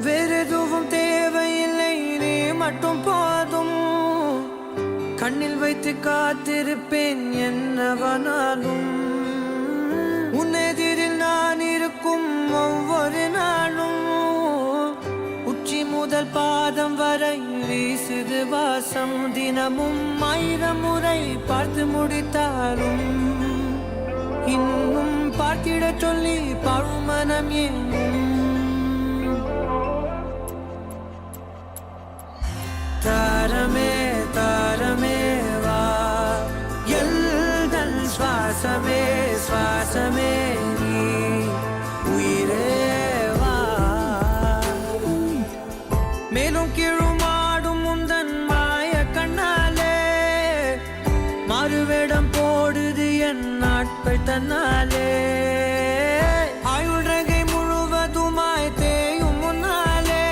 வேறெதுவும் தேவையில்லை, நீ மட்டும் போதும். கண்ணில் வைத்து காத்திருப்பேன் என்னவனாலும். உன்னெதிரில் நான் இருக்கும் ஒவ்வொரு நாளும். உச்சி முதல் பாதம் வரை வீசுது வாசம். தினமும் 1000 முறை பார்த்து முடித்தாலும் இன்னும் பார்த்திட சொல்லி பழுமனம் ஏனும். தாரமே தாரமே வா, எல்தல் சுவாசமே சுவாசமே நீ, உயிரே வா. மேலும் கீழுமாடும் முந்தன் மாய கண்ணாலே மாறுவேடம் போடுது என் நாட்கள் தன்னாலே. ஆயுள்ரகை முழுவதுமாய் தேயும் முன்னாலே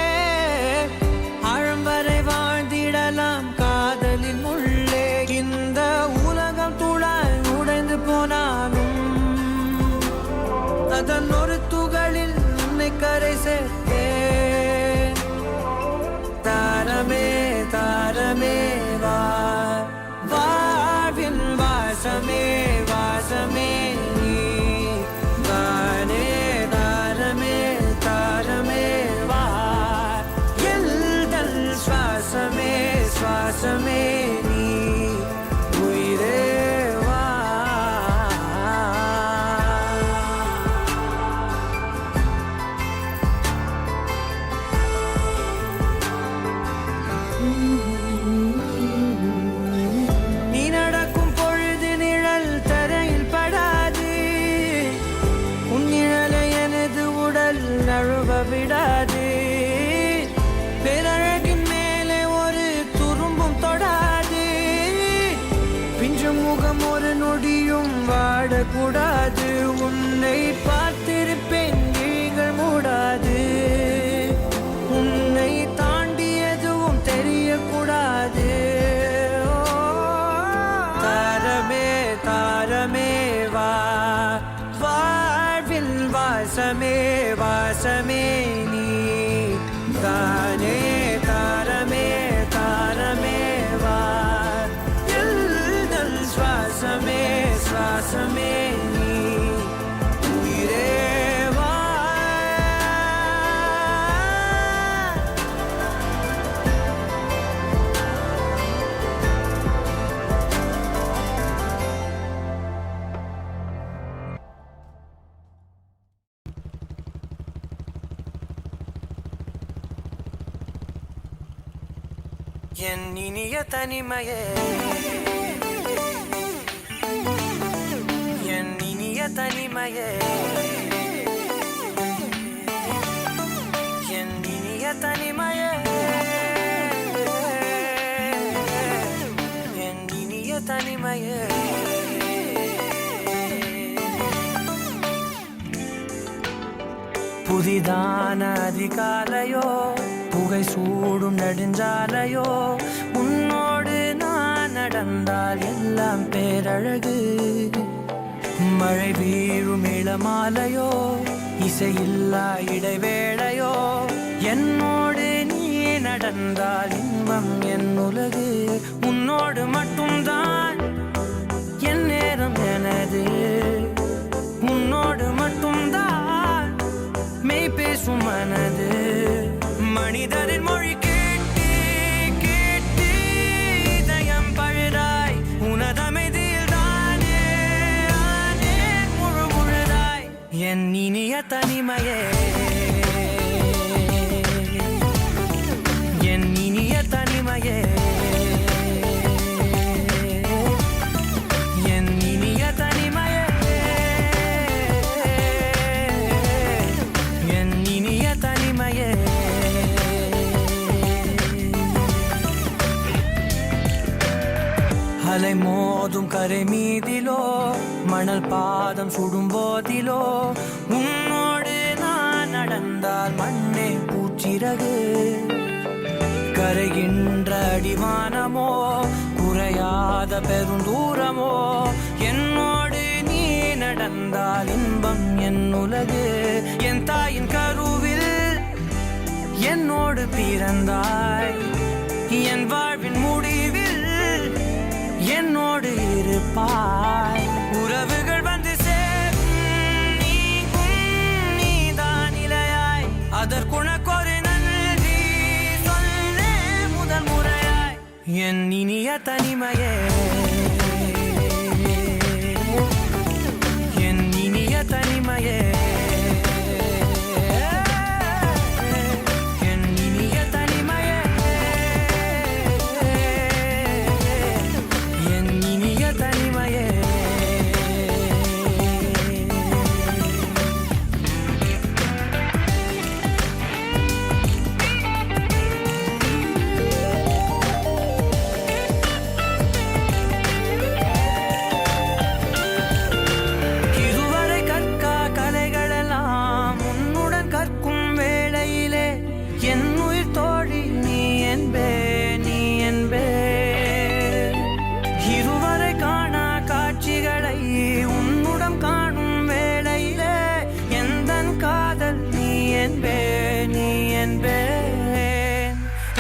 ஆழம் வரை வாழ்ந்திடலாம் காதலின் உள்ளே. இந்த உலகம் துளாய் உடைந்து போனாலும் அதன் ஒரு துகளில் உன்னை கரை சேர்த்தேன். தாரமே தாரமே வா, வாழ்வின் வாசமே வாசமே நீ தானே. தாரமே தாரமே வா, எல்தல் சுவாசமே சுவாசமே நீ, உயிரே வா. நீ நடக்கும் பொழுது நிழல் தரையில் படாது. உன் நிழலை எனது உடல் நழுவ விடாது. பேரழகின் மேலே ஒரு துரும்பும் தொடாது. பிஞ்சு முகம் ஒரு நொடியும் வாடக்கூடாது. உன்னை பார்த்திருப்பேன் விழிகள் மூடாது. உன்னை தாண்டி எதுவும் தெரியக்கூடாது. தாரமே தாரமே வா, வாழ்வில் வாசமே வாசமே நீ தானே. தாரமே தாரமே வா, எல்தல் சுவாசமே சுவாசமே நீ, உயிரே வா. என் இனிய தனிமையே, என் இனிய தனிமையே, என் இனிய தனிமையே, என் இனிய தனிமையே. புதிதான அதிகாலையோ, புகை சூடும் நெடுஞ்சாலையோ, உன்னோடு நான் நடந்தால் எல்லாம் பேரழகு. மழை வீழும் இளமாலையோ, இசையில்லா இடைவேளையோ, என்னோடு நீ நடந்தால் இன்பம் என் உலகு. உன்னோடு மட்டும்தான் என் நேரம் எனது. உன்னோடு மட்டும்தான் மெய் பேசும் மனது. மனிதரின் மொழி கேட்டு கேட்டு இதயம் பழுதாய். உனதமைதியில் தானே ஆனே முழு முழுதாய். என் இனிய தனிமையே, என் இனிய தனிமையே, என் இனிய தனிமையே, என் இனிய தனிமையே. அலை மோதும் கரை மீதிலோ, மணல் பாதம் சுடும் போதிலோ, உன்னோடு நான் நடந்தால் மண்ணே பூச்சிறகு. கரைகின்ற அடிவானமோ, குறையாத பெருந்தூரமோ, என்னோடு நீ நடந்தால் இன்பம் என் உலகு. என் தாயின் கருவில் என்னோடு பிறந்தாய். என் வாழ்வின் முடிவில் என்னோடு இருப்பாய். உறவுகள் வந்து சேரும், நீதான் இலையாய். அதற்குனக்கொரு நன்றி சொல்ல முதல் முறையாய். என் இனிய தனிமையே, என் இனிய தனிமையே,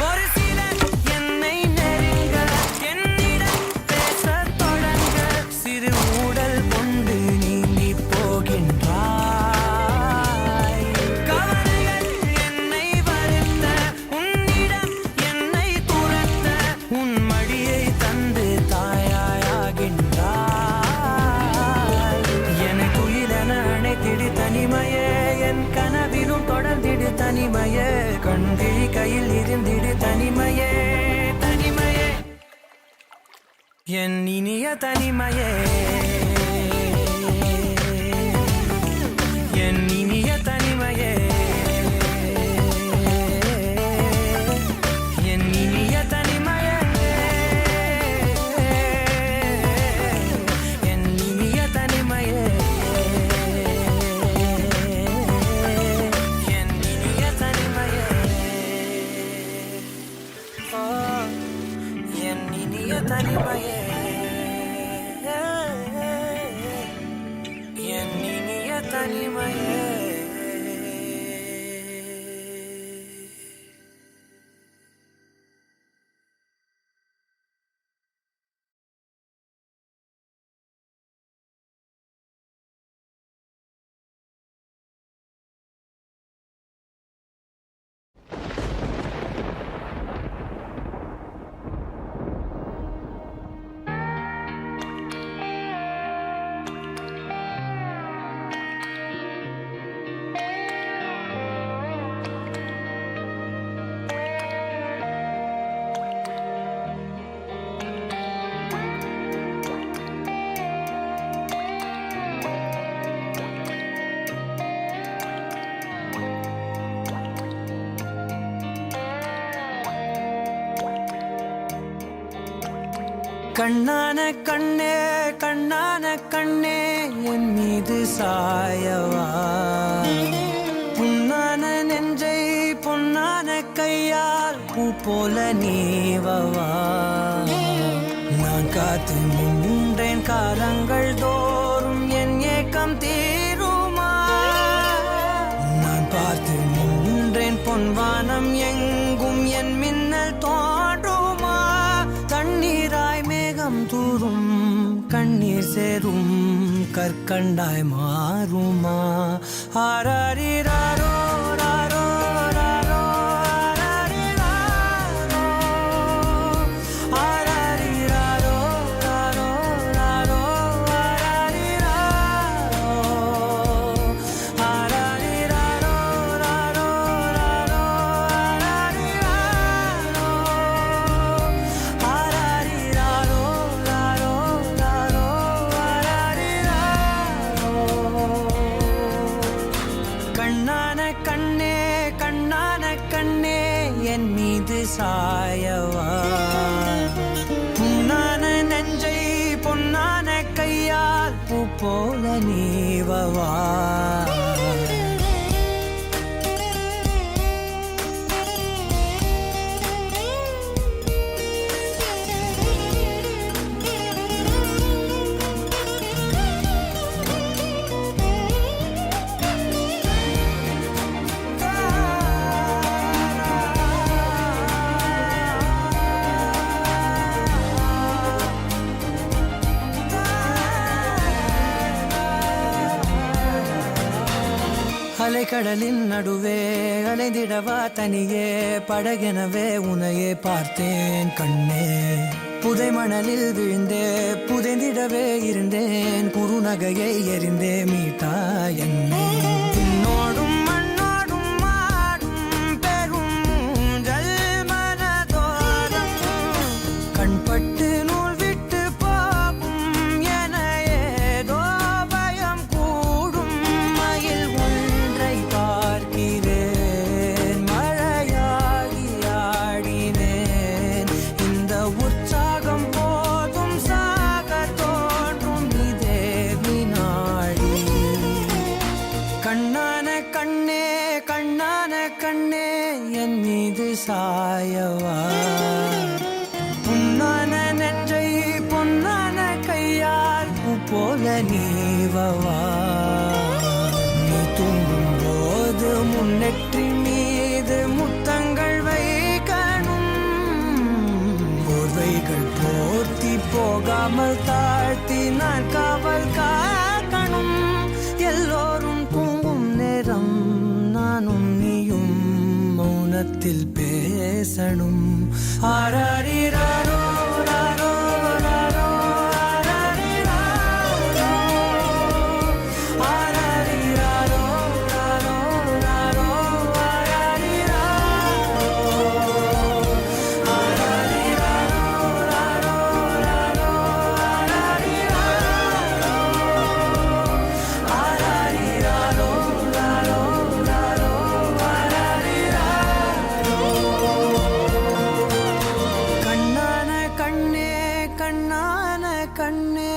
ஒரு சிலர் என்னை நெருங்க, என்னிடம் பேசத் தொடங்க, சிறு ஊடல் கொண்டு நீங்கி போகின்றாய். கவலைகள் என்னை வருத்த, உன்னிடம் என்னை துரத்த, உன் மடியை தந்து தாயாயாகின்றாய். எனக்கு உயிரென அணைத்திடு தனிமையே, என் கனவிலும் தொடர்ந்திடு தனிமையே, கண்கிழி கையில் இருந்திடு தனிமையே, தனிமையே, என் இனிய தனிமையே, என் இனிய தனிமையே, என் இனிய தனிமையே, என் இனிய தனிமையே, என் இனிய தனிமையே, என் இனிய தனிமையே, என் இனிய தனிமையே. கண்ணான கண்ணே, கண்ணான கண்ணே, என் மீது சாயவா. புண்ணான நெஞ்சை பொன்னான கையால் பூ போல நீவவா. நான் காத்து நின்றேன் காலங்கள் தோறும், என் ஏக்கம் தீருமா. நான் பார்த்து நின்றேன் பொன்வானம் எங்கும், என் மின்னல் தோன்றுமா. தண்ணீராய் மேகம் தூரும், கண்ணீர் சேரும், கற்கண்டாய் மாறுமா. ஆராரிராரோ ராரோ ராரோ, ஆராரிராரோ, ஆராரிராரோ ராரோ ராரோ, ஆராரிராரோ, ஆராரிராரோ ராரோ ராரோ, ஆராரிராரோ, ஆராரிராரோ ராரோ ராரோ, ஆராரிராரோ. கண்ணான கண்ணே, கண்ணான கண்ணே, என் மீது சாயவா. புண்ணான நெஞ்சை பொன்னான கையால் பூ போல நீவவா. அலைக்கடலின் நடுவே அலைந்திடவா தனியே படகெனவே உனையே பார்த்தேன் கண்ணே. புதை மணலில் விழுந்தே புதைந்திடவே இருந்தேன் குறுநகையை எறிந்தே மீட்டா என்னை. உன்னோடும் மண்ணோடும் மாடும் பெரும் ஊஞ்சல் மனதோரம் கண்பட்டு நூல் விட்டு போகும் என ஏதோ பயம் கூடும். மயில் ஒன்றை பார்க்கிறேன் மழையாகி ஆடினேன். இந்த உற்சாகம் போதும் சாக தோன்றும் இதே வினாடி. கண்ணான கண்ணே கண்ணான கண்ணே என் மீது சாயவா. புண்ணான நெஞ்சை பொன்னான கையால் பூ போல நீவவா. நீ தூங்கும் போது முன்னெற்றி மீது முத்தங்கள் வைக்கணும். போர்வைகள் போர்த்தி போகாமல் தாழ்த்தி நான் காவல் காக்கணும். எல்லோரும் தூங்கும் நேரம் நானும் நீயும் மௌனத்தில் பேசணும். ஆராரிராரோ ராரோ ராரோ ஆராரிராரோ ஆராரிராரோ ராரோ ராரோ ஆராரிராரோ ஆராரிராரோ ராரோ ராரோ ஆராரிராரோ ஆராரிராரோ ராரோ ராரோ ஆராரிராரோ. கண்ணான கண்ணே கண்ணான கண்ணே.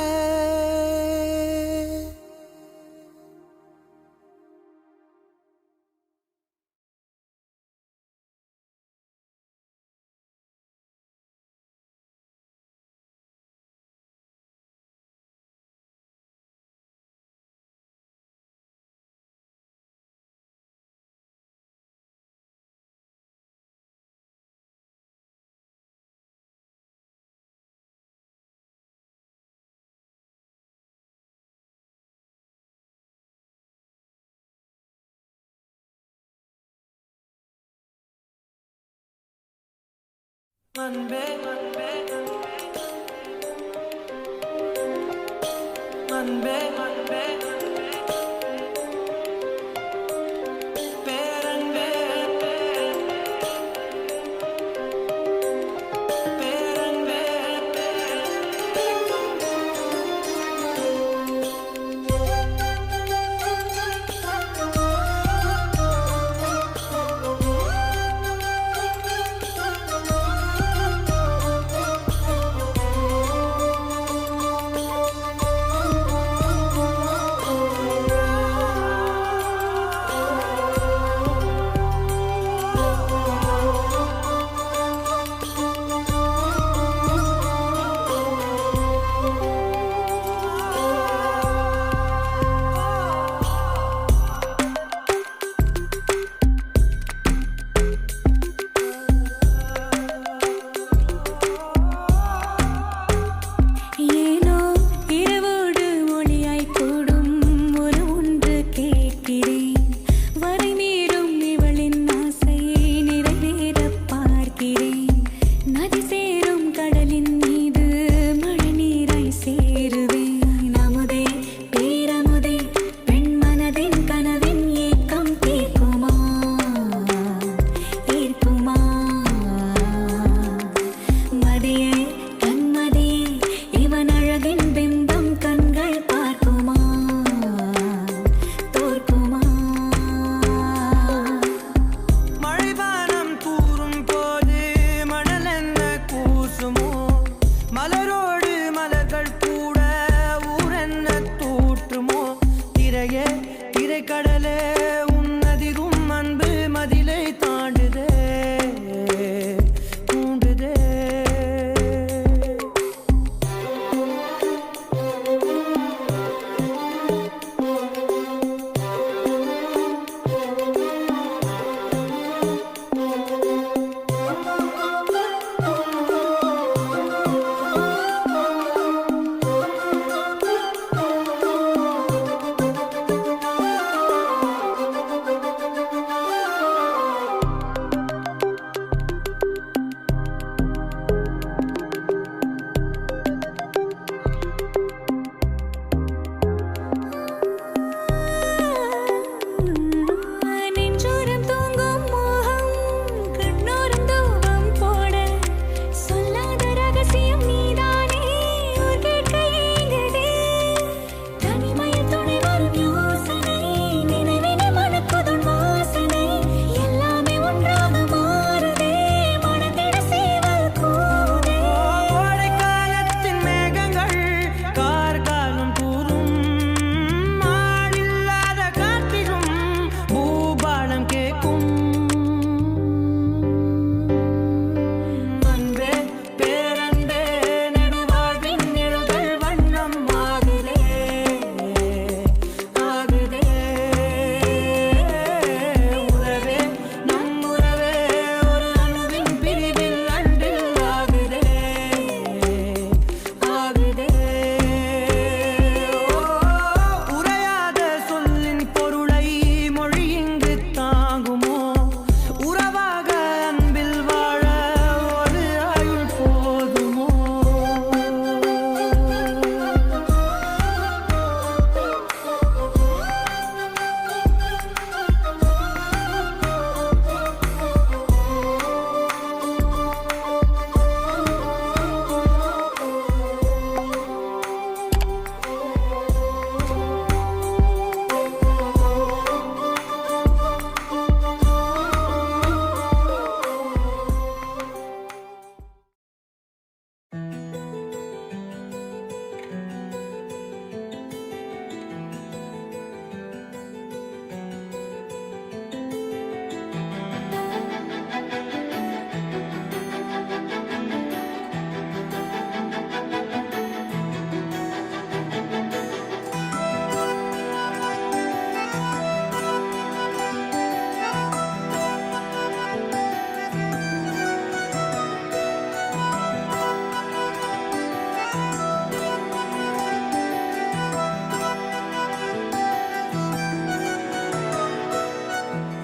அன்பே அன்பே அன்பே அன்பே பேரன்பே பேரன்பே.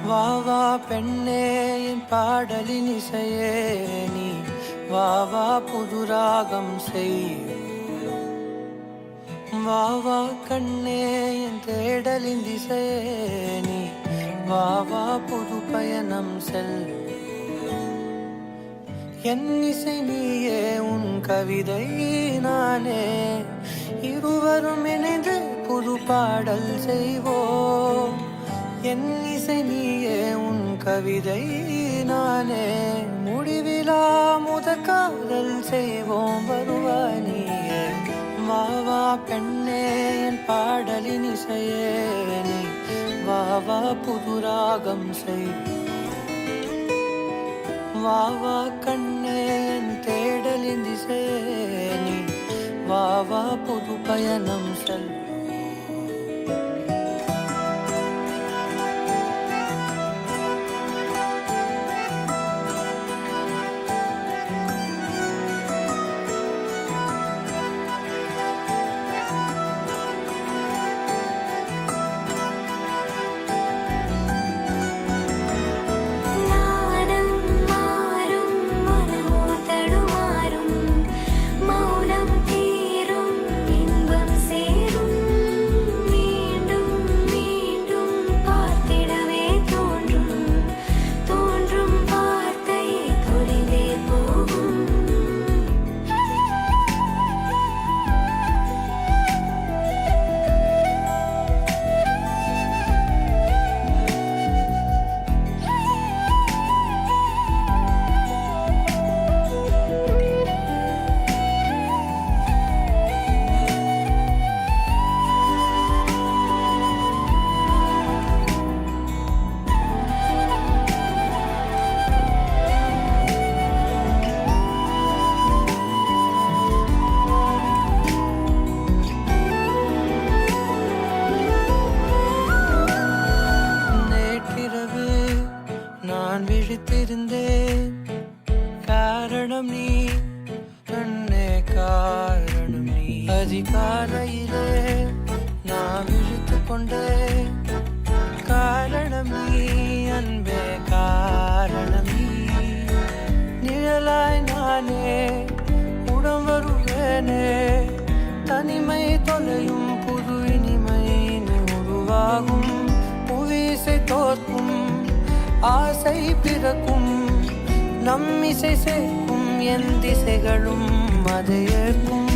வா வா பெண்ணே என் பாடலின் இசையே நீ வா வா புது ராகம் செய் வா வா கண்ணே என் தேடலின் திசையே நீ வா வா புது பயணம் செல் என் இசை நீயே உன் கவிதை நானே இருவரும் இணைந்து புது பாடல் செய்வோம் என் இசை நீயே உன் கவிதை நானே முடிவிலா காதல் செய்வோம் வருவாய் நீயே வா வா பெண்ணே என் பாடலின் இசையே நீ வா வா புது ராகம் செய் வா வா கண்ணே என் தேடலின் திசையே நீ வா வா புது பயணம் செல் காரணம் நீ கண்ணே காரணம் நீ அதிகாலையிலே நான் விழித்து கொண்டே காரணம் நீ அன்பே காரணம் நீ நிழலாய் நானே உடம் வருவேனே தனிமை தொலையும் புது இனிமை உருவாகும் புவிசை தோற்கும் ஆசை பிறக்கும் நம் இசை சேர்க்கும் என் திசைகளும் அதை ஏற்கும்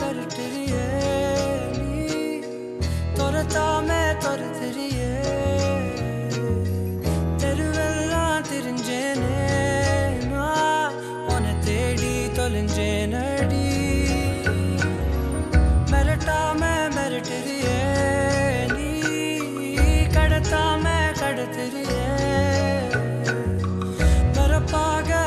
கடத்தா मैं கடத்திரியே பரப்பாக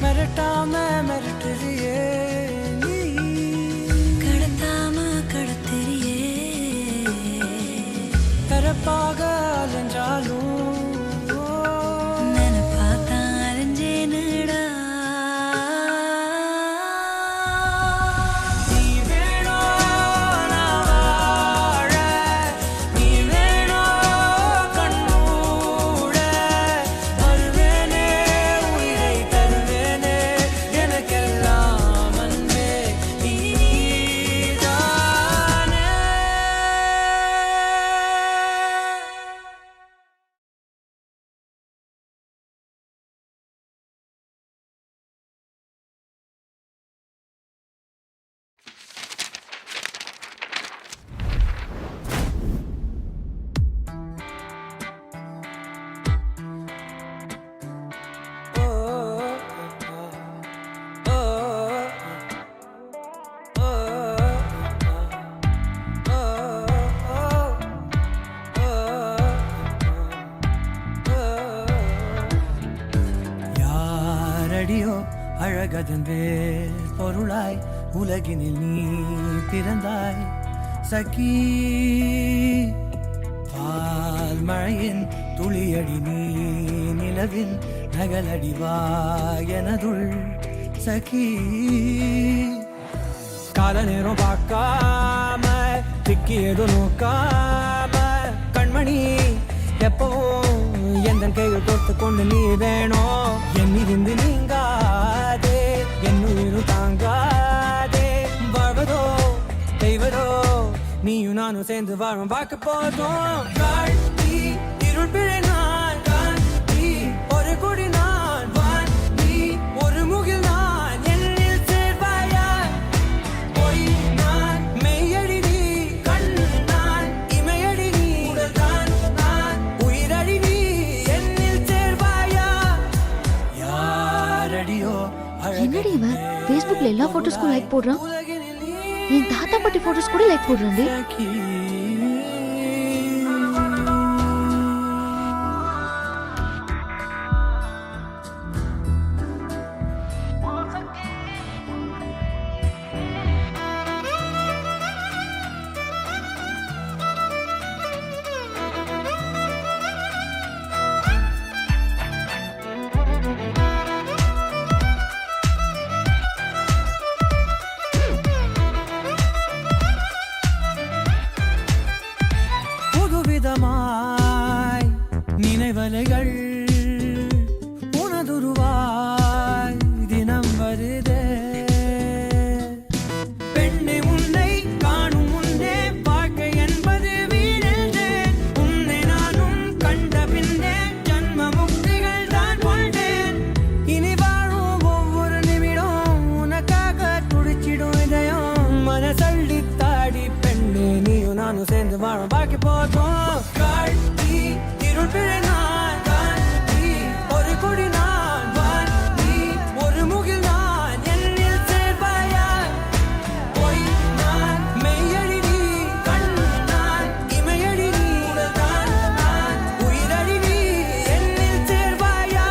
மிரட்டாம மிரட்டுறியே நீ கடத்தாம கடத்தறியே பரப்பாக அலைஞ்சாலும் நினைப்பாத்தான் அலைஞ்சேனுடா நீ வேணோ நான் வாழ நீ வேணோ கண்ணூட வருவேனே உயிரை தருவேனே எனக்கெல்லாம் அன்பே நீதானே யாரடியோ அழகதன் வேர் பொருளாய் உலகினில் நீ பிறந்தாய் சகி பால் மழையின் துளியடி நீ நிலவின் நகலடிவா எனதுள் சகி கால நேரம் பார்க்காம திக்கி எதுவும் நோக்காம கண்மணி எப்பவும் எந்த கையில் தொட்டு கொண்டு நீ வேணும் என்னிருந்து நீங்காதே என் உயிரு தாங்காதே வாழ்வதோ தெய்வதோ நீயும் நானும் சேர்ந்து வாழும் பார்க்க போதும் காட்டி இருள் பிழை நான் காட்டி ஒரு கொடி நான் வான் நீ ஒரு முகில் நான் என்னில் சேர்வாயா பொய் நான் மெய்யடி நீ கண் நான் இமையடி நீ உடல்தான் நான் உயிரடி நீ என்னில் சேர்வாயா யாரடியோ என்னடி இவன் ஃபேஸ்புக்ல எல்லா போட்டோஸ்க்கும் லைக் போடுறான் என் தாத்தா பாட்டி போட்டோஸ் கூட லைக் போடுறான்டி புதுவிதமாய் நினைவலைகள் உனதுருவாய் தினம் வருதே பெண்ணை உன்னை காணும் முன்னே வாழ்க்கை என்பது வீணென்றேன் உன்னை நானும் கண்ட பின்னே ஜன்ம முக்திகள் தான் கொண்டேன் இனி வாழும் ஒவ்வொரு நிமிடம் உனக்காக துடிச்சிடும் இதயம் மனசள்ளி தாடி பெண்ணே நீயும் நானும் சேர்ந்து வாழும் பாக்கி போதும் காட்டி இருள் பிழை நான் காட்டி ஒரு கொடி நான் வான் நீ ஒரு முகில் நான் என்னில் சேர்வாயா பொய் நான் மெய்யடி நீ கண் நான் இமையடி நீ உடல்தான் நான் உயிரடி நீ என்னில் சேர்வாயா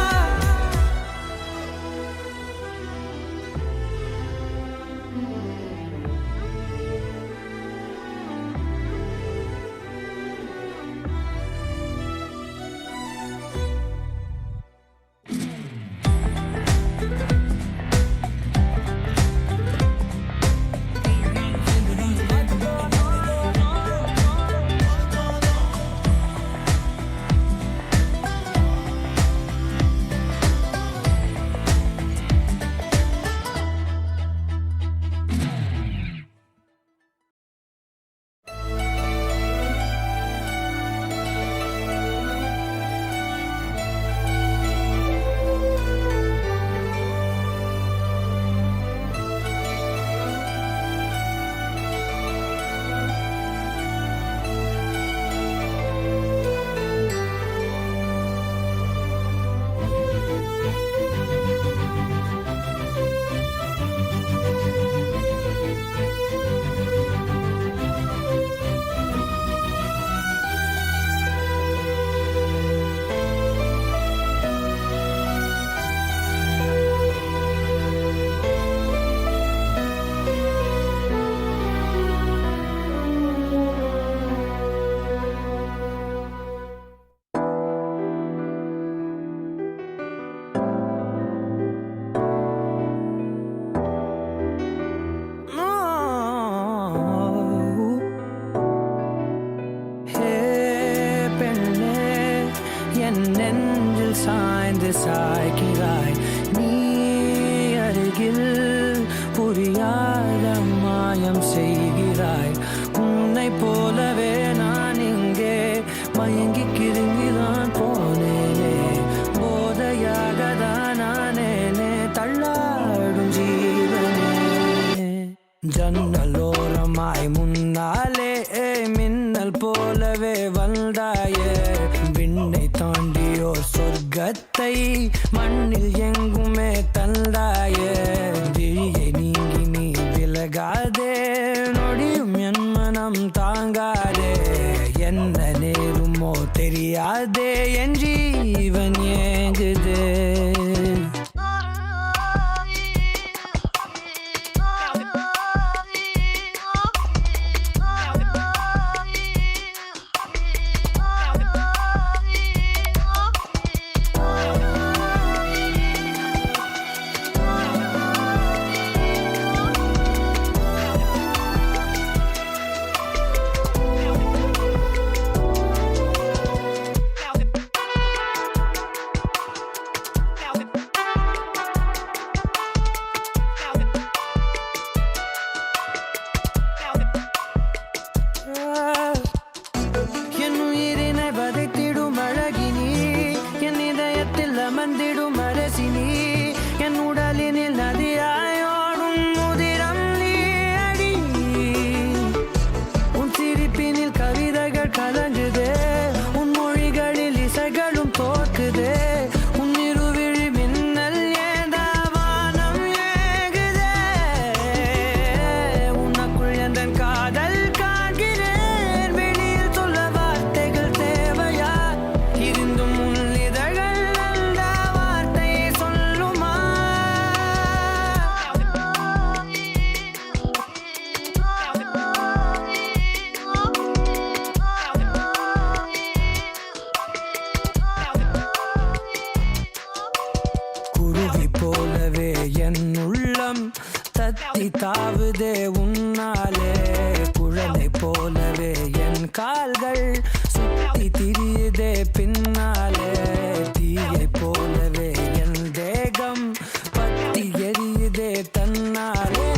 மண்ணில் எங்குமே தந்தாயே விழியை நீங்கி நீ விலகாதே நொடியும் என் மனம் தாங்காதே என்ன நேருமோ தெரியாதே என் ஜீவன் ஏங்குதே என் உயிரினை வதைத்திடும் அழகினி என் இதயத்தில் அமர்ந்திடும் அரசினி என் உடலினில் நதியாயோடும் முதிரம் நீ அடி உன் சிரிப்பினில் கவிதைகள் கலங்குதே உன் மொழிகளில் இசைகளும் தோற்குதே உன் இருவிழி மின்னல் ஏதாவானம் ஏகுதே உனக்குள் எந்த காதல் காண்கிறேன் வெளியில் சொல்ல வார்த்தைகள் தேவையா இருந்தும் உன் இதழ்கள் அந்த வார்த்தையை சொல்லுமா குருவி போலவே என் உள்ளம் தத்தி தாவுதே உன்னாலே குழலை போலவே என் கால்கள் சுத்தி திரியுதே பின்னாலே தீயை போலவே என் தேகம் பத்தி எரியுதே தன்னாலே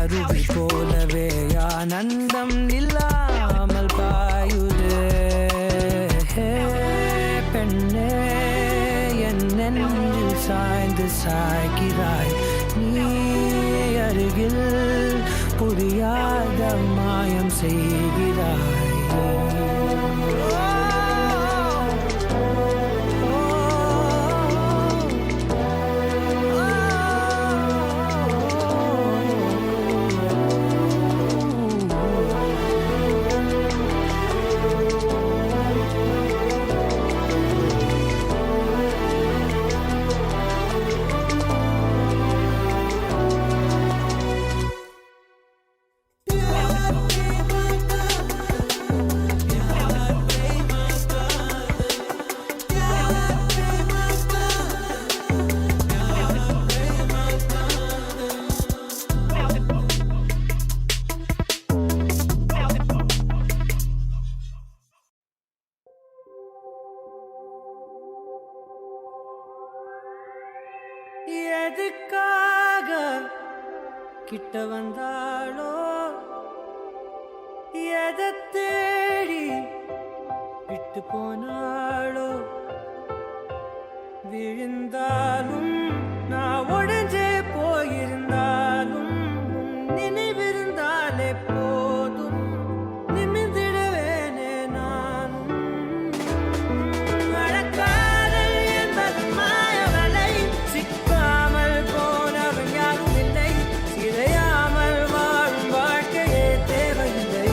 அருவி போலவே ஆனந்தம் இல்லாமல் பாயுதே பெண்ணே என் நெஞ்சில் சாய்ந்து சாய்கிறாய் நீ அருகில் புரியாத மாயம் செய்கிறாய் எதுக்காக கிட்ட வந்தாளோ எதை தேடி விட்டு போனாளோ விழுந்தாலும் நான் உடைஞ்சே போயிருந்தாலும் நினைவிருந்தாலே போதும் நிமிர்ந்திடுவேனே நானும் அழகாதல் என்பது மாயவலை சிக்காமல் போனவன் யாரும் இல்லை சிதையாமல் வாழும் வாழ்க்கையே தேவையில்லை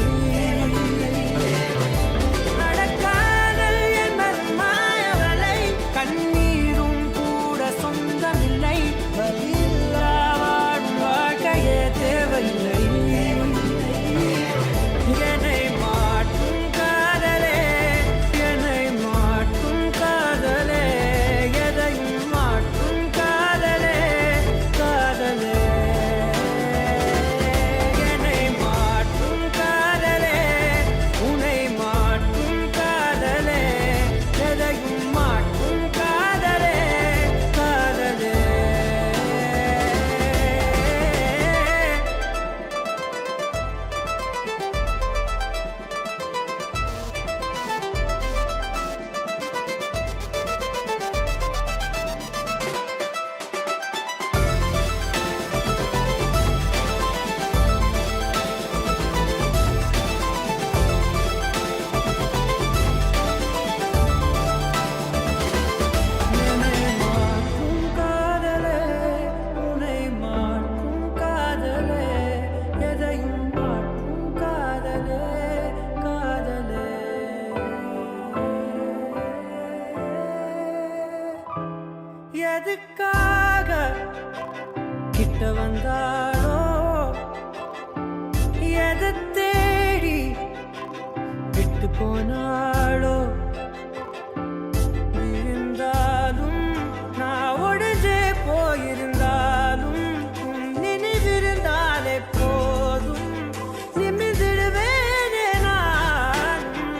அழகாதல் என்பது மாயவலை கண்ணீரும் கூட சொந்தமில்லை போனாளோ இருந்தாலும் நான் உடஞ்சே போயிருந்தாலும் நினைவிருந்தாலே போதும் நிமிர்ந்திடுவேனே நானும்.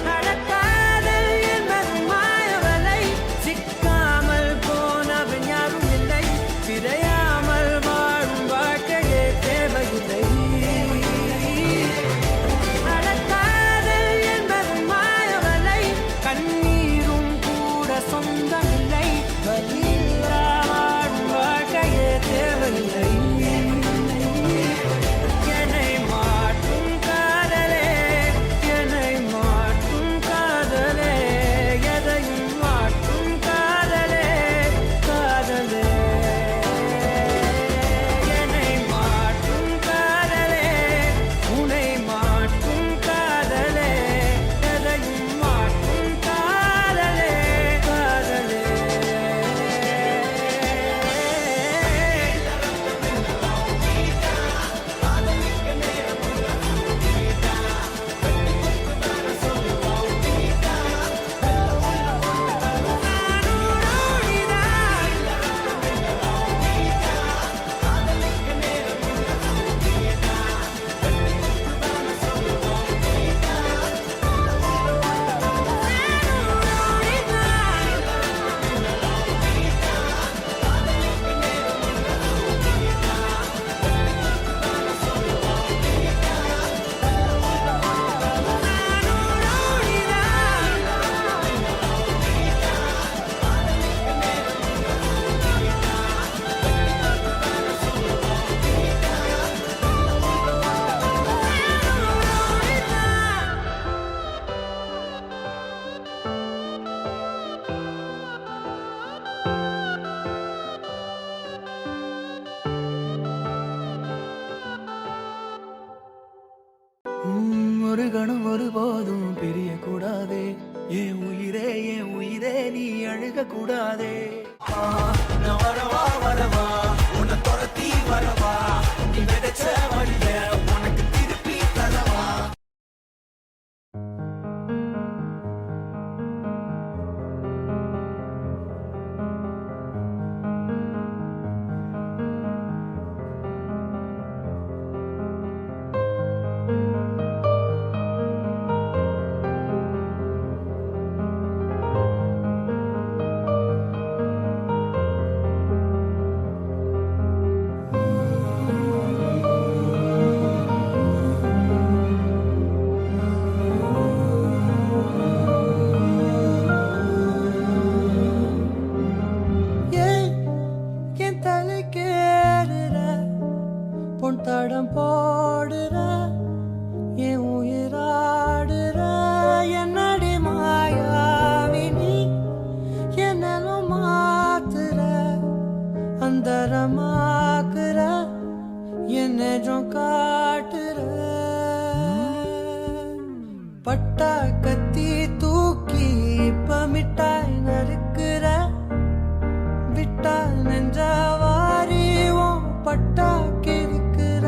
நடக்காதல் என்பது மாயவலை சிக்காமல் போனவன் யாரும் இல்லை சிதையாமல் வாழும் வாழ்க்கையே தேவையில்லை. நடக்காதல் என்பது மாயவலை கண்ணீரும் கூட சொந்தமில்லை வலியில்லா வாழும் வாழ்க்கையே தேவையில்லை. என்னை மாற்றும் காதலே என்னை மாற்றும் காதலே எதையும் மாற்றும் காதலே காதலே என்னை மாற்றும் காதலே உன்னை மாற்றும் காதலே எதையும் மாற்றும் காதலே காதலே. ஒரு கணம் ஒருபோதும் பிரியக்கூடாதே என் உயிரே நீ அழுக கூடாதே. நான் வரவா வரவா உன்னை துரத்தி வரவா நீ விதைச்ச வழிய உனக்கு திருப்பி தரவா. என் தலைக்கேறுற பொன் தடம் போடுற என் உயிராடுற என்னடி மாயாவினி என்னலும் மாத்துற அந்தரமாக்குற என் நெஜம் காட்டுற பட்டா கத்தி தூக்கி இப்ப மிட்டாய் நறுக்குற விட்டா நெஞ்சவாரி உன் பட்டா கிறுக்குற.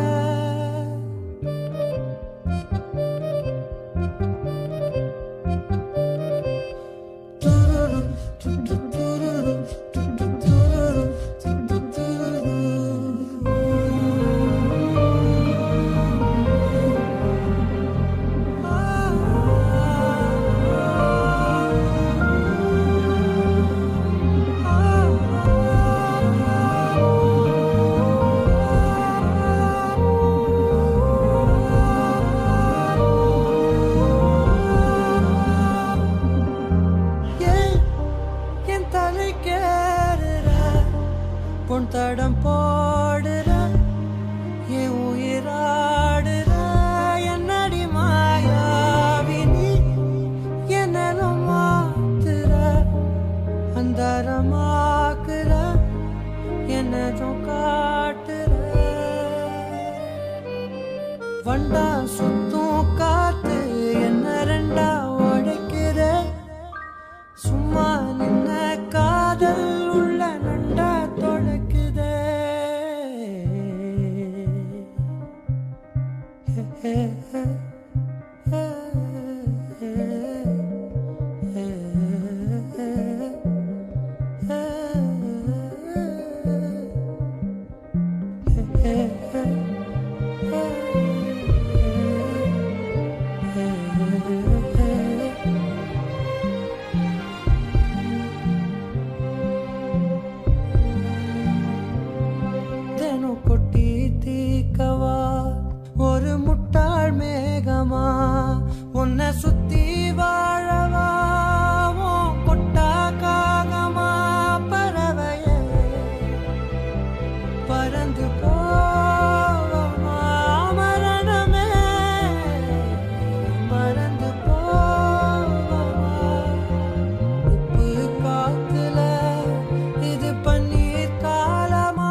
துருரு, துரு, துருரு, துரு, துருரு, துரு, துருரு. என் தலைக்கேறுற பொன் தடம் போடுற என் உயிராடுற என்னடி மாயாவினி என்னலும் மாத்துற அந்தரமாக்குற என்னதும் காட்டுற. வண்டா சுத்தும் காத்து என்ன ரெண்டா உடைக்கிற சும்மா நின்ன காதல் உள்ள நண்டா தொடக்குதே. ஹே ஹே ஹே ஹே. பறந்து போவமா மரணமே மறந்து போவமா உப்பு காத்துல இது பன்னீர் காலமா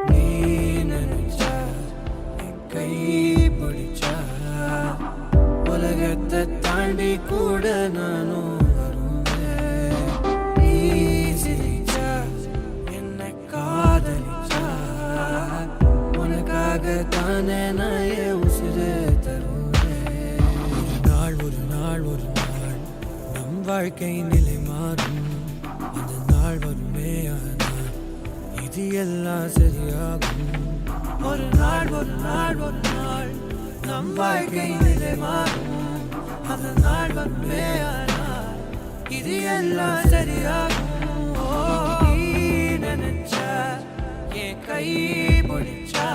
நீ நினைச்சா என் கை பிடிச்சா உலகத்தை தாண்டி கூட நானும் வருவேன் நீ சிரிச்சா என்ன காதலிச்சா உனக்காக தானே நான் என் உசுரை தருவேன் ஒரு நாள் ஒரு நாள் ஒரு நாள் நம் வாழ்க்கை நிலை மாறும் அந்த நாள் வருமே ஆனால் இது எல்லாம் சரியாகும் ஒரு நாள் ஒரு நாள் ஒரு நாள் நம் வாழ்க்கை நிலை மாறும் அந்த நாள் வருமே ஆனால் இது எல்லாம் சரியாகும் ஓ, நீ நினைச்சா என் கை பிடிச்சா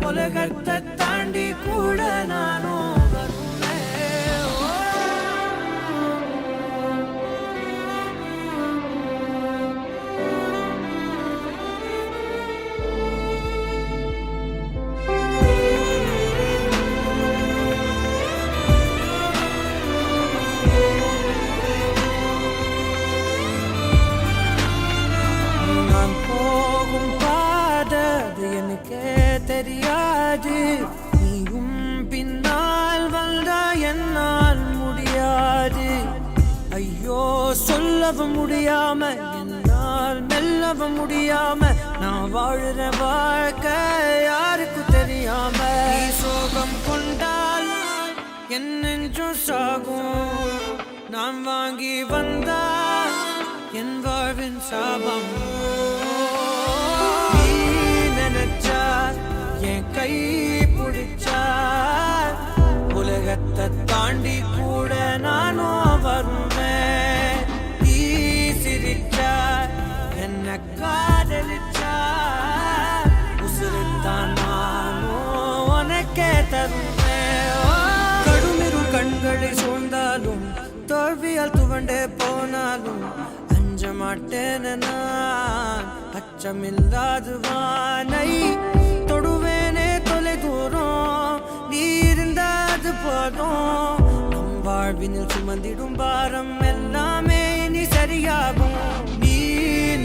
உலகத்தை தாண்டி கூட நானும் வருவேன் ஓ. நான் போகும் பாதை அது எனக்கே தெரியாது நீயும் பின்னால் வந்தா என்னால் முடியாது ஐயோ சொல்லவும் முடியாம என்னால் மெல்லவும் முடியாம நான் வாழுற வாழ்க்கை யாருக்கு தெரியாம நீ சோகம் கொண்டால் என் நெஞ்சும் சாகும் நான் வாங்கி வந்தால் என் வாழ்வின் சாபம் நீ நினைச்சா என் கை பிடிச்சா உலகத்தை தாண்டி கூட நானும் வருவேன் நீ சிரிச்சா என்ன காதலிச்சா உசுருத்தான் நானும் உனக்கே தருவேன் கடுமிரு கண்களை சூழ்ந்தாலும் தோல்வியால் துவண்டே போனாலும் அஞ்ச மாட்டேன் நான் அச்சமில்லாது வானை தொடுவேனே தொலை தூரம் நீ இருந்தாது போதும் நம் வாழ்வினில் சுமந்திடும் பாரம் எல்லாமே நீ சரியாகும் நீ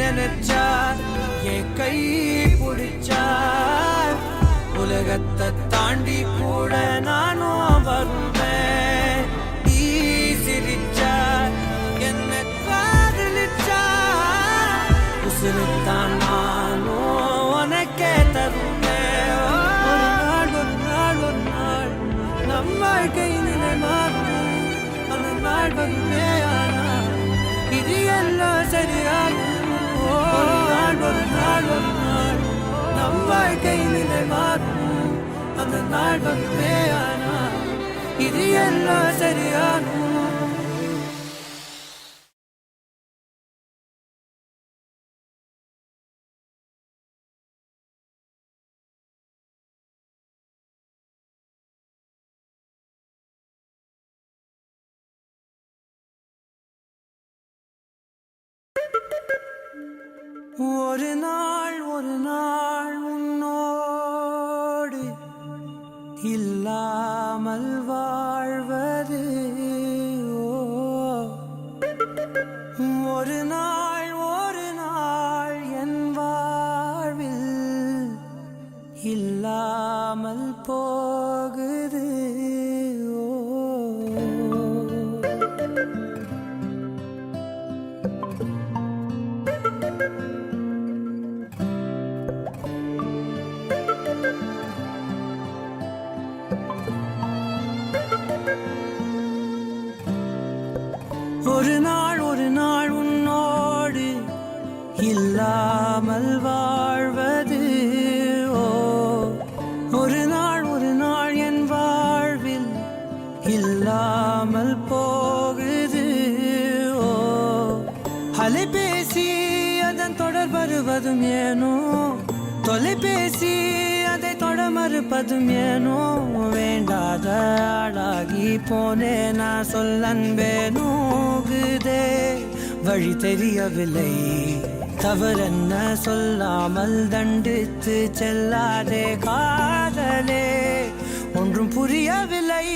நினைச்சா என் கை பிடிச்சா உலகத்தை தாண்டி கூட நானும் வருவேன் நீ சிரிச்சா என்ன காதலிச்சா உசுருத்தான் நானும் உனக்கே தருவேன் ஒரு நாள் ஒரு நாள் ஒரு நாள் நம் வாழ்க்கை நிலை மாறும் அந்த நாள் வருமே ஆனால் இது எல்லாம் சரியாகும் ஒரு நாள் ஒரு நாள் ஒரு நாள் நம் வாழ்க்கை நிலை மாறும் அந்த நாள் வருமே ஆனால் இது எல்லாம் சரியாகும் ஒரு நாள் உன்னோடு இல்லாமல் வாழ்வது ஒரு நாள் என் வாழ்வில் இல்லாமல் போகுது ஓ ஒரு நாள் உன்னோடு இல்லாமல் வாழ்வது ஓ ஒரு நாள் என் வாழ்வில் இல்லாமல் போகுது ஓ அலைபேசி அதன் தொடர் வருவதும் ஏனோ தொலைபேசி அதை தொட மறுப்பதும் ஏனோ வேண்டாத ஆளாகி போனே நான் சொல்லன்பே நோகுதே வழி தெரியவில்லை தவறென்ன சொல்லாமல் தண்டித்து செல்லாதே காதலே ஒன்றும் புரியவில்லை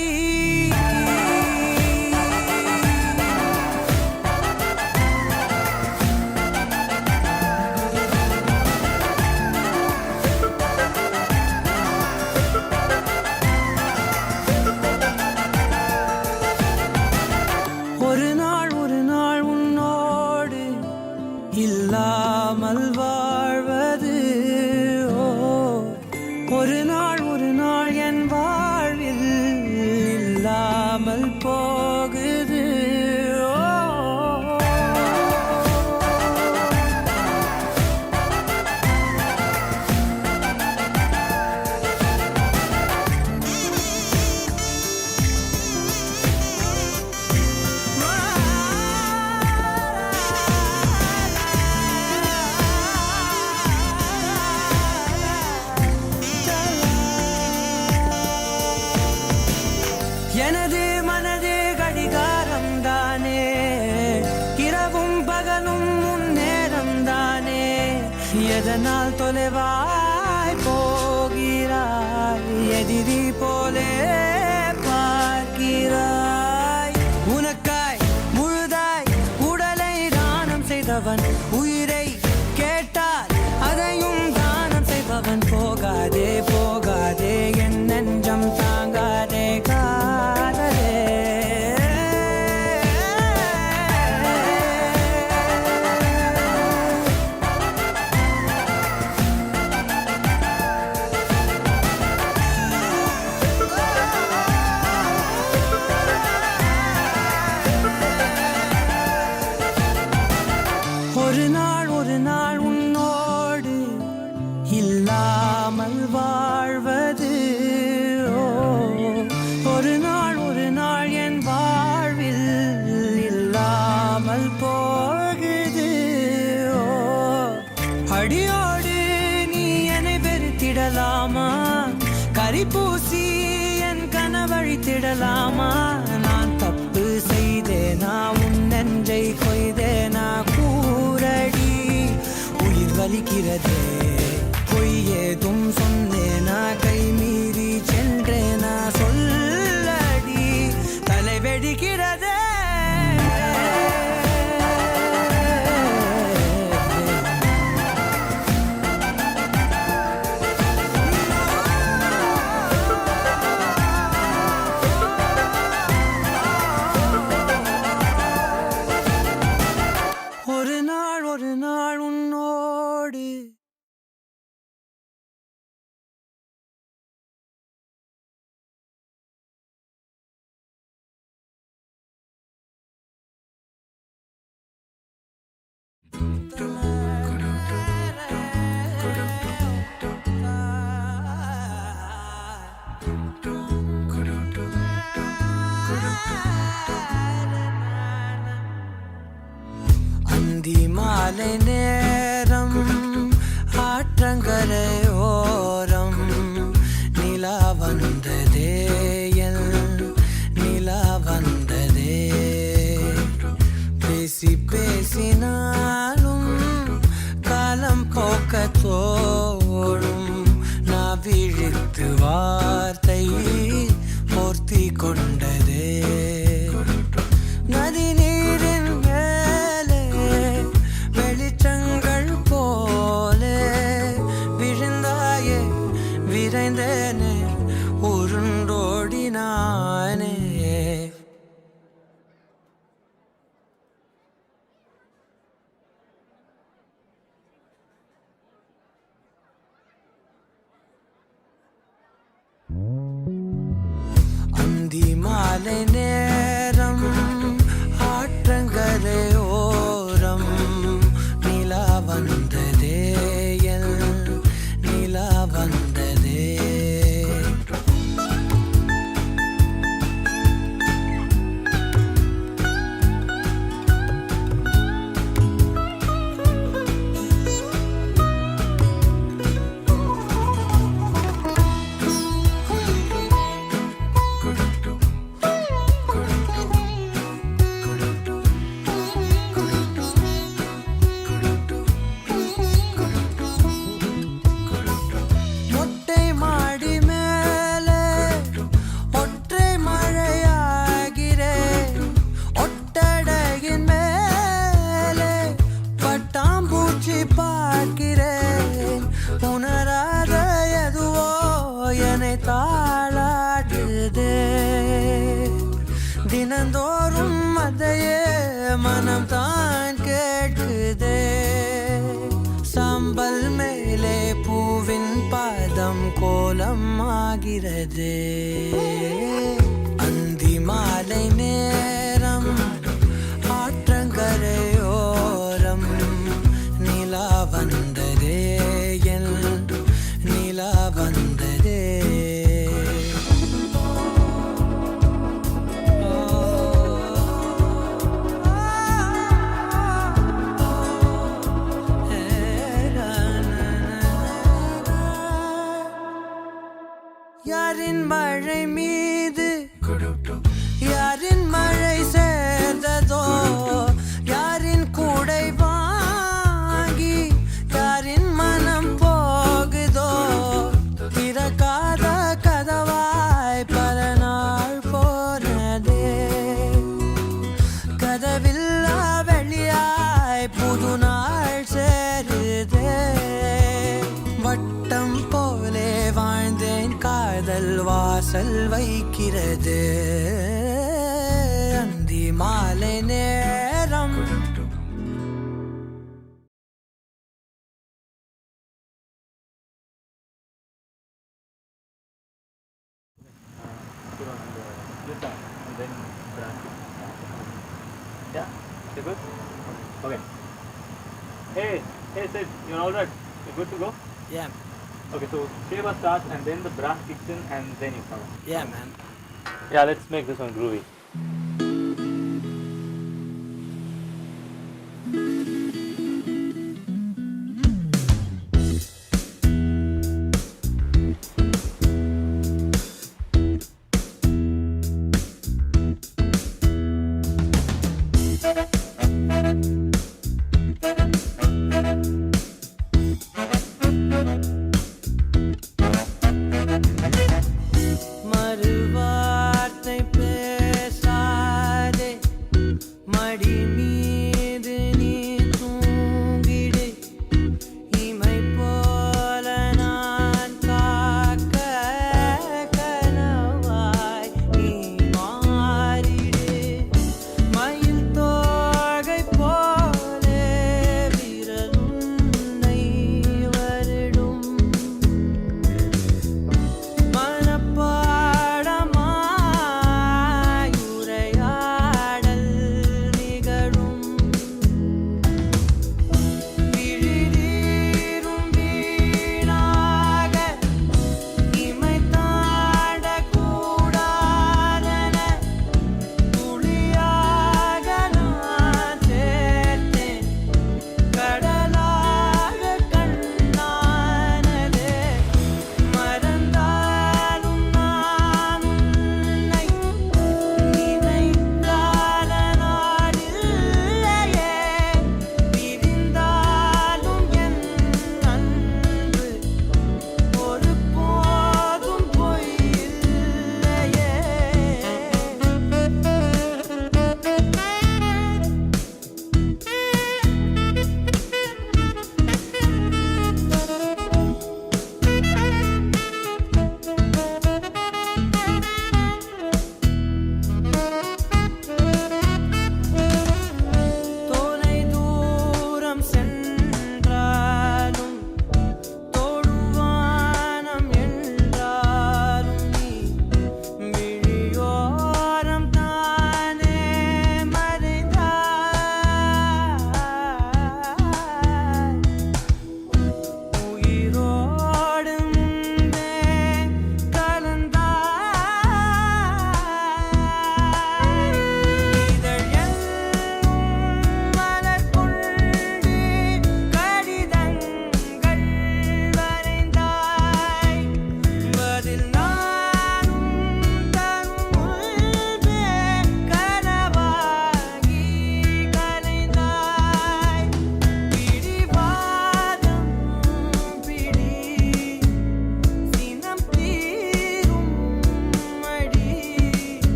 ஒரு நாள் உன்னோடு இல்லாமல் வாழ்வது ஓ ஒரு நாள் என் வாழ்வில் இல்லாமல் போகுது ஓ எனது மனது கடிகாரம் தானே இரவும் பகலும் முன்னேறம் தானே எதனால் தொலைவாய் போகிறாய் எதிரி போலே பார்க்கிறாய் உனக்காய் முழுதாய் உடலை தானம் செய்தவன் உயிரை கேட்டால் அதையும் தானம் செய்பவன் போகாதே போகாதே என் நெஞ்சம் தாங்காதே காதலே ஒரு நாள் உன்னோடு இல்லாமல் வாழ்வது ஓ ஒரு நாள் என் வாழ்வில் இல்லாமல் போகுது ஓ அடியோடு நீ என்னை வெறுத்திடலாமா கரிபூசி என் கனவழித்திடலாமா நான் தப்பு செய்தேனா உன் நெஞ்சை கொய்தேனா கூரடி உயிர் வலிக்கிறதே பொய் ஏதும் சொன்னேனா கை மீறி சென்றேனா சொல்லடி தலை வெடிக்கிறதே ஒரு நாள் உன்னோடு அந்தி மாலை நேரம் ஆற்றங்கரை ஓரம் நிலா வந்ததே என் நிலா வந்ததே பேசி பேசினாலும் காலம் போக்க தோடும் நான் விழித்து வார்த்தை போர்த்தி கொண்டதே நதி நீரின் மேலே வெளிச்சங்கள் போலே விழுந்தாயே விரைந்தேனே உருண்டோடினானே அந்தி மாலை நேரம் ஆற்றங்கள் தினந்தோறும் அதையே மனம் தான் கேட்குதே சாம்பல் மேலே பூவின் பாதம் கோலம் ஆகிறது அந்தி மாலை நேரம் ஆற்றங்கரையோரம் நிலா வந்ததே என் நிலா வந்ததே யாரின் மழை மீது யாரின் மழை சேர்ந்ததோ யாரின் கூடை வாங்கி யாரின் மனம் போகுதோ திறக்காத கதவாய் பல நாள் போனதே கதவில்லா வெளியாய் புது நாள் சேருதே வட்டம் போலே வாழ்ந்தேன் காதல் வாசல் வைக்கிறது அந்தி மாலை நேரம் And then branch. Yeah, you good? Okay. Hey, Sid, you're all right. You good to go? Yeah, Okay, so Shiva starts and then the brass kicks in and then you come. yeah man. Yeah, let's make this one groovy. மறுவார்த்தை பேசாதே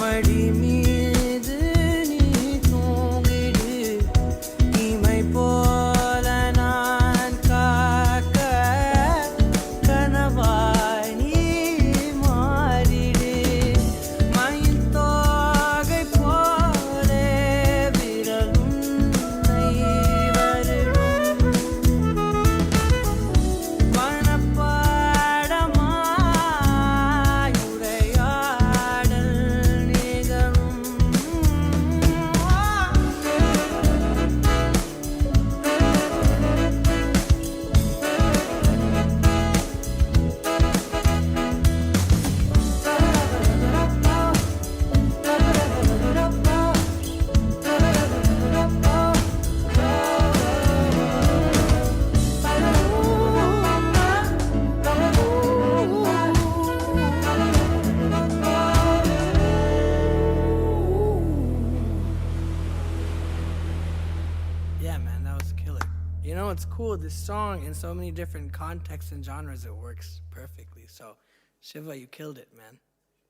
மடி மீது நீ தூங்கிடு இமை போல நான் காக்க கனவாய் நீ மாறிடு மயில் தோகை போலே விரலுன்னை வருடும் வனப்பாடமாய் உரையாடல் நிகழும் Yeah, man, that was killer. You know, it's cool. This song, in so many different contexts and genres, it works perfectly. So, Shiva, you killed it, man.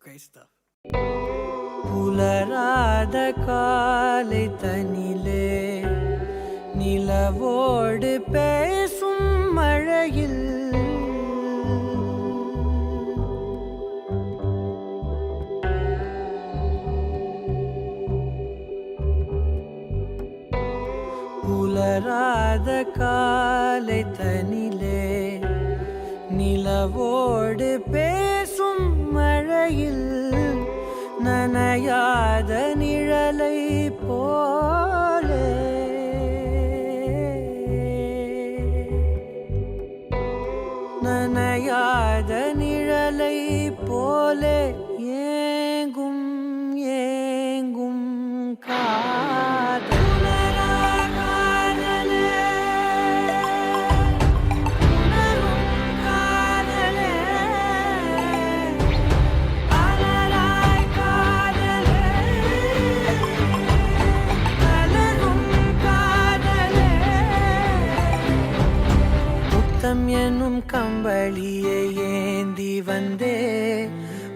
Great stuff. புலராத காலை தனிலே நிலவோடு பேசும் மழையில் புலராத காலை தனிலே நிலவோடு பேசும் மழையில் நனையாத நிழலை போலே நனையாத நிழலை போலே ஏங்கும் ஏங்கும் காதல் என்னும் கம்பளியை ஏந்தி வந்தே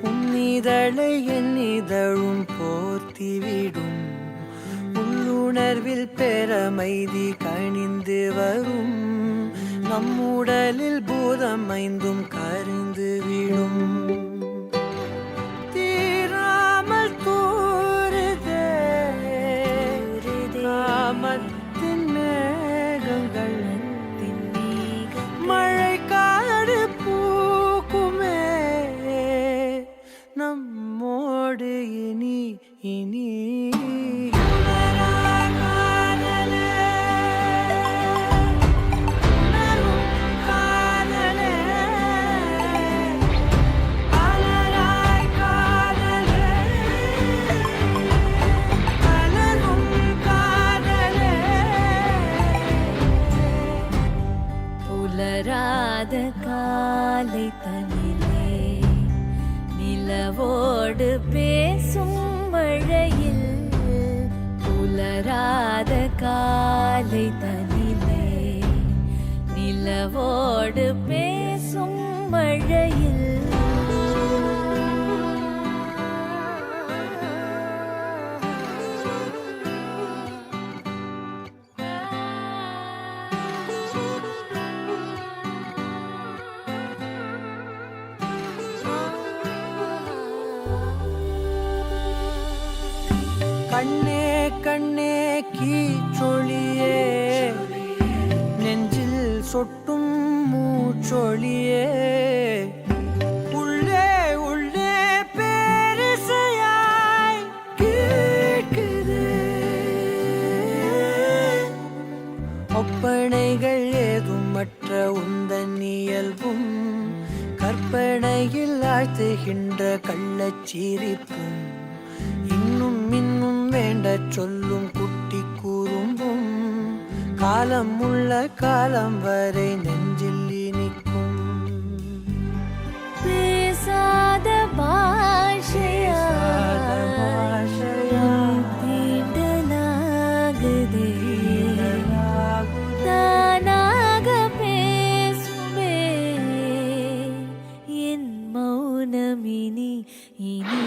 உன்னிதழை என்னிதழும் போர்த்திவிடும் உள்ளுணர்வில் பெறமைதி கணிந்து வரும் நம்முடலில் பூதம் ஐந்தும் கரிந்து விடும் தீராமல் தூருதே காமத்தின் மேகங்கள் மழை காடு பூக்குமே நம்மோடு இனி இனி புலராத காலை தனிலே நிலவோடு பேசும் மழையில் புலராத காலை தனிலே நிலவோடு பேசும் மழையில் கண்ணே கண்ணே கீச்சொழியே நெஞ்சில் சொட்டும் மூச்சொழியே உள்ளே உள்ளே பேரிசையாய் கேட்குது ஒப்பனைகள் ஏதுமற்ற உந்தன் இயல்பும் கற்பனையில் ஆழ்த்துகின்ற கள்ளச்சிரிப்பும் இன்னும் இன்னும் வேண்ட சொல்லும் குட்டி கூறும்பும் காலம் உள்ள காலம் வரை நெஞ்சில் இனிக்கும் பேசாத பாஷையா தீண்டலாகுதே தானாக பேசுமே என் மௌனமினி இனி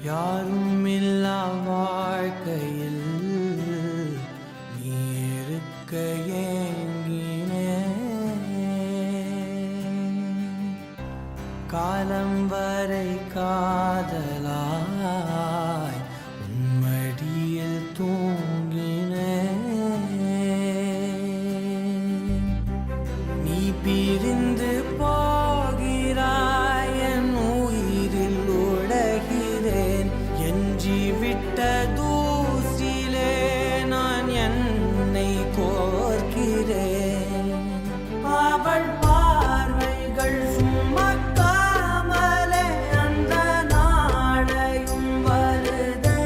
யாரும் இல்லா வாழ்க்கையில் நீ இருக்க ஏங்கினேன். காலம் வரை காதலாய் உன்மடியில் தூங்கினேன். நீ பிரிந்து போகிறாய், என் உயிரில் உடைகிறேன். எஞ்சி விட்ட தூசிலே நான் என்னை கோர்க்கிறேன். அவள் பார்வைகள் சுமக்காமலே அந்த நாளையும் வருதே.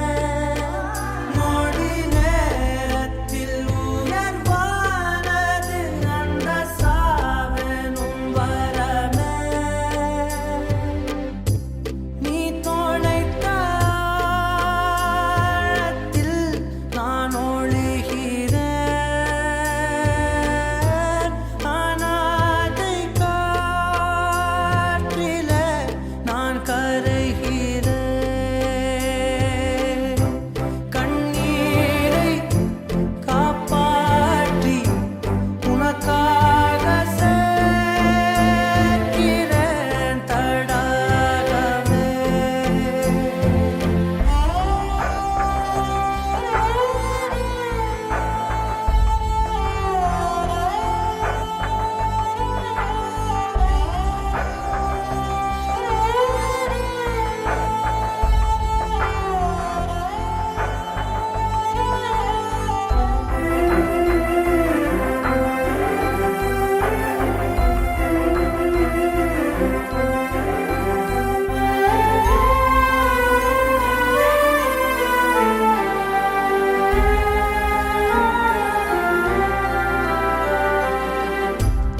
நொடி நேரத்தில் உயர்வானது அந்த சாவெனும் வரமே. நீ தொலைத்த ஆழத்தில் நான் ஒழுகிறேன். அனாதை காற்றிலே நான் கரைகிறேன். கண்ணீரை காப்பாற்றி உனக்காக சேர்க்கிறேன் தடாகமே.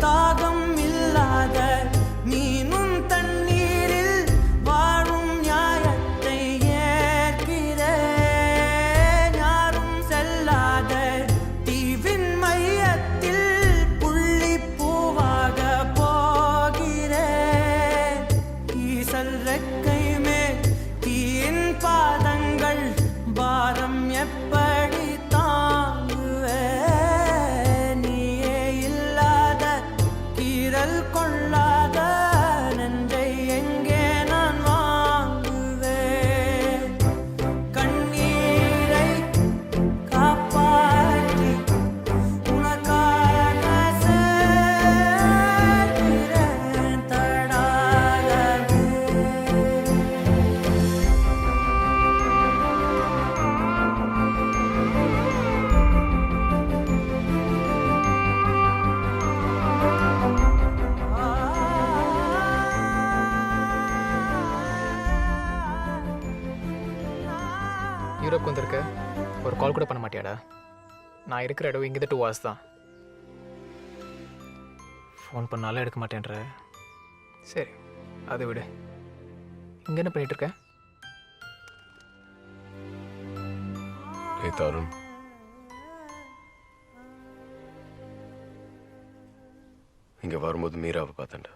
தாகம் இல்லாத மீனும் தண்ணீரில் வாழும் நியாயத்தை ஏற்கிறேன். யாரும் செல்லாத தீவின் மையத்தில் புள்ளிப்பூவாக போகிறேன். ஈசல் ரெக்கை மேல் தீயின் பாதங்கள் பாரம் எப்படி தாங்குவேன்? நீயே இல்லாத கீறல் கொள்ளாத நெஞ்சை எங்கே நான் வாங்குவேன்? கண்ணீரை காப்பாற்றி உனக்காக சேர்க்கிறேன் தடாகமே. யூரோப் வந்திருக்க ஒரு கால் கூட பண்ண மாட்டியாடா? நான் இருக்கிற இடம் இங்கே 2 hours தான். ஃபோன் பண்ணாலும் எடுக்க மாட்டேன்ற. சரி அதை விடு. இங்கே என்ன பண்ணிட்டு இருக்க? ஏய் தருண், இங்க வரும்போது மீராவை பார்த்தேன்டா.